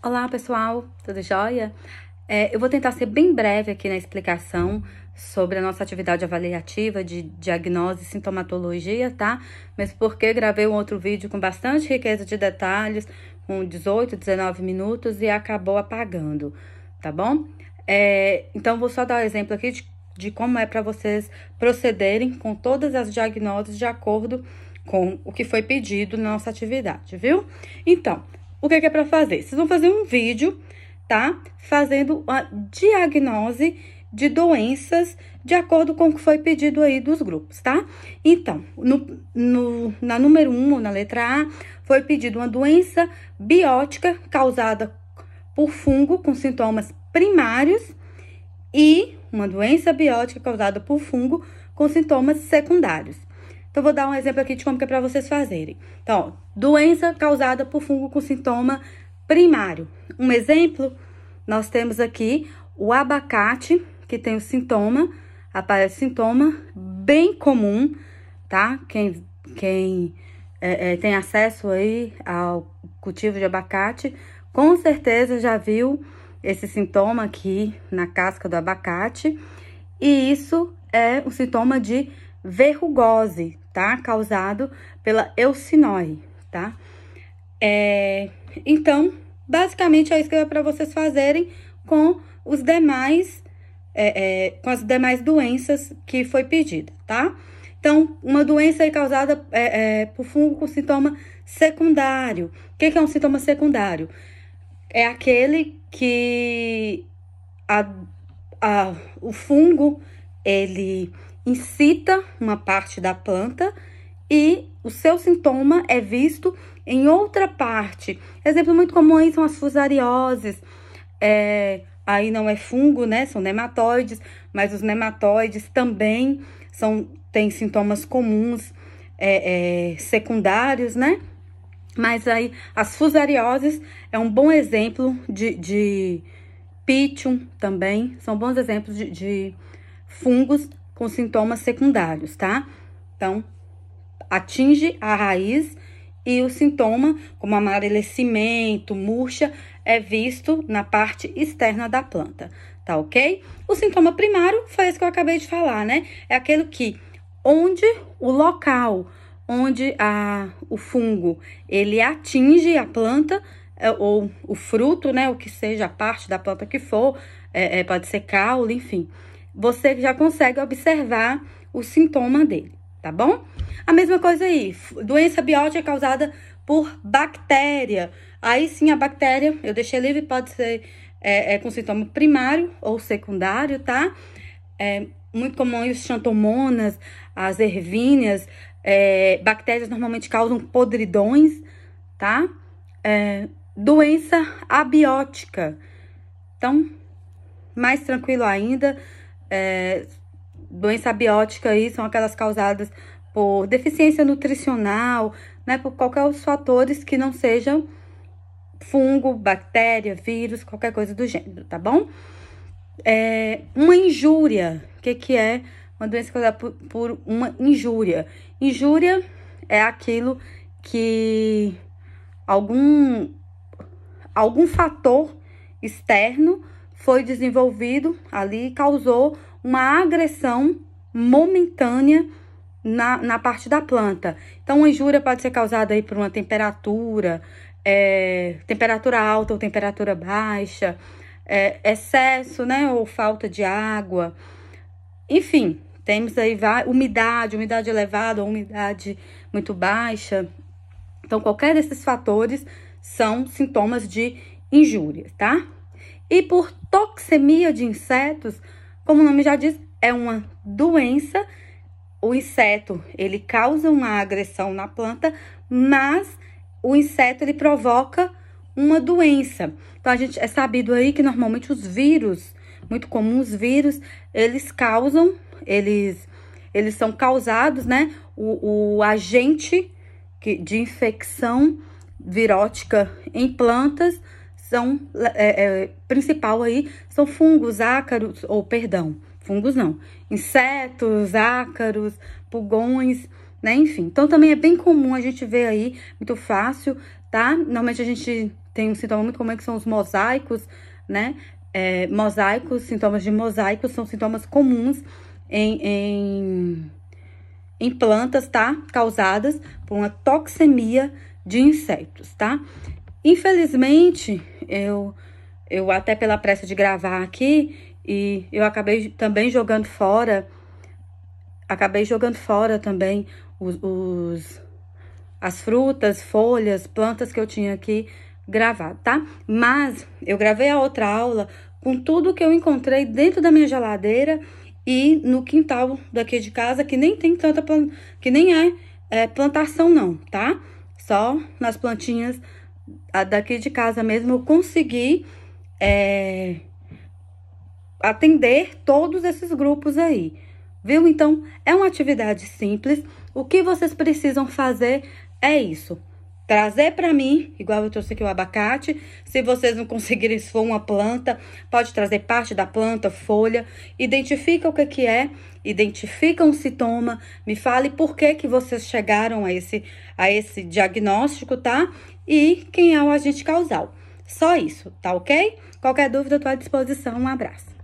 Olá, pessoal, tudo jóia? Eu vou tentar ser bem breve aqui na explicação sobre a nossa atividade avaliativa de diagnose e sintomatologia, tá? Mas porque gravei um outro vídeo com bastante riqueza de detalhes, com 18, 19 minutos e acabou apagando, tá bom? Então, vou só dar um exemplo aqui de como é para vocês procederem com todas as diagnoses de acordo com o que foi pedido na nossa atividade, viu? Então, o que é para fazer? Vocês vão fazer um vídeo, tá? Fazendo a diagnose de doenças de acordo com o que foi pedido aí dos grupos, tá? Então, na número 1, na letra A, foi pedido uma doença biótica causada por fungo com sintomas primários e uma doença biótica causada por fungo com sintomas secundários. Então, vou dar um exemplo aqui de como que é para vocês fazerem. Então, ó, doença causada por fungo com sintoma primário. Um exemplo, nós temos aqui o abacate, que tem o sintoma, aparece sintoma bem comum, tá? Quem tem acesso aí ao cultivo de abacate, com certeza já viu esse sintoma aqui na casca do abacate. E isso é um sintoma de verrugose, tá? Causado pela Eucinoi, tá? Então, basicamente é isso que é para vocês fazerem com os demais, com as demais doenças que foi pedida, tá? Então, uma doença aí causada por fungo com sintoma secundário. O que é um sintoma secundário? É aquele que o fungo, ele incita uma parte da planta e o seu sintoma é visto em outra parte. Exemplo muito comum aí são as fusarioses. Aí não é fungo, né? São nematóides, mas os nematóides também têm sintomas comuns secundários, né? Mas aí as fusarioses é um bom exemplo de Pythium também, são bons exemplos de fungos com sintomas secundários, tá? Então, atinge a raiz e o sintoma, como amarelecimento, murcha, é visto na parte externa da planta, tá ok? O sintoma primário foi esse que eu acabei de falar, né? É aquele que, onde o local, onde o fungo, ele atinge a planta, ou o fruto, né, o que seja a parte da planta que for, pode ser caule, enfim. Você já consegue observar o sintoma dele, tá bom? A mesma coisa aí, doença biótica causada por bactéria. Aí sim, a bactéria, eu deixei livre, pode ser com sintoma primário ou secundário, tá? Muito comum os xantomonas, as ervíneas, bactérias normalmente causam podridões, tá? Doença abiótica. Então, mais tranquilo ainda, doença abiótica aí são aquelas causadas por deficiência nutricional, né? Por qualquer outros fatores que não sejam fungo, bactéria, vírus, qualquer coisa do gênero, tá bom? Uma injúria. O que é uma doença causada por uma injúria? Injúria é aquilo que algum fator externo foi desenvolvido ali e causou uma agressão momentânea na parte da planta. Então, uma injúria pode ser causada aí por uma temperatura, temperatura alta ou temperatura baixa, excesso, né, ou falta de água. Enfim, temos aí umidade elevada ou umidade muito baixa. Então, qualquer desses fatores são sintomas de injúria, tá? E por toxemia de insetos, como o nome já diz, é uma doença. O inseto, ele causa uma agressão na planta, mas o inseto, ele provoca uma doença. Então, é sabido aí que normalmente os vírus, muito comuns vírus, eles são causados, né? O agente de infecção virótica em plantas principal aí são fungos, ácaros, fungos não, insetos, ácaros, pulgões, né, enfim. Então, também é bem comum a gente ver aí, muito fácil, tá? Normalmente a gente tem um sintoma muito comum que são os mosaicos, né? Mosaicos, sintomas de mosaico são sintomas comuns em plantas, tá? Causadas por uma toxemia de insetos, tá? Infelizmente, eu até pela pressa de gravar aqui, e eu acabei também jogando fora, também as frutas, folhas, plantas que eu tinha aqui gravado, tá? Mas eu gravei a outra aula com tudo que eu encontrei dentro da minha geladeira e no quintal daqui de casa, que nem tem tanta que nem é plantação não, tá? Só nas plantinhas daqui de casa mesmo eu consegui atender todos esses grupos aí, viu? Então, é uma atividade simples. O que vocês precisam fazer é isso. Trazer para mim, igual eu trouxe aqui o abacate. Se vocês não conseguirem, se for uma planta, pode trazer parte da planta, folha. Identifica o que é, identifica um sintoma, me fale por que vocês chegaram a esse diagnóstico, tá? E quem é o agente causal. Só isso, tá ok? Qualquer dúvida, eu tô à disposição. Um abraço.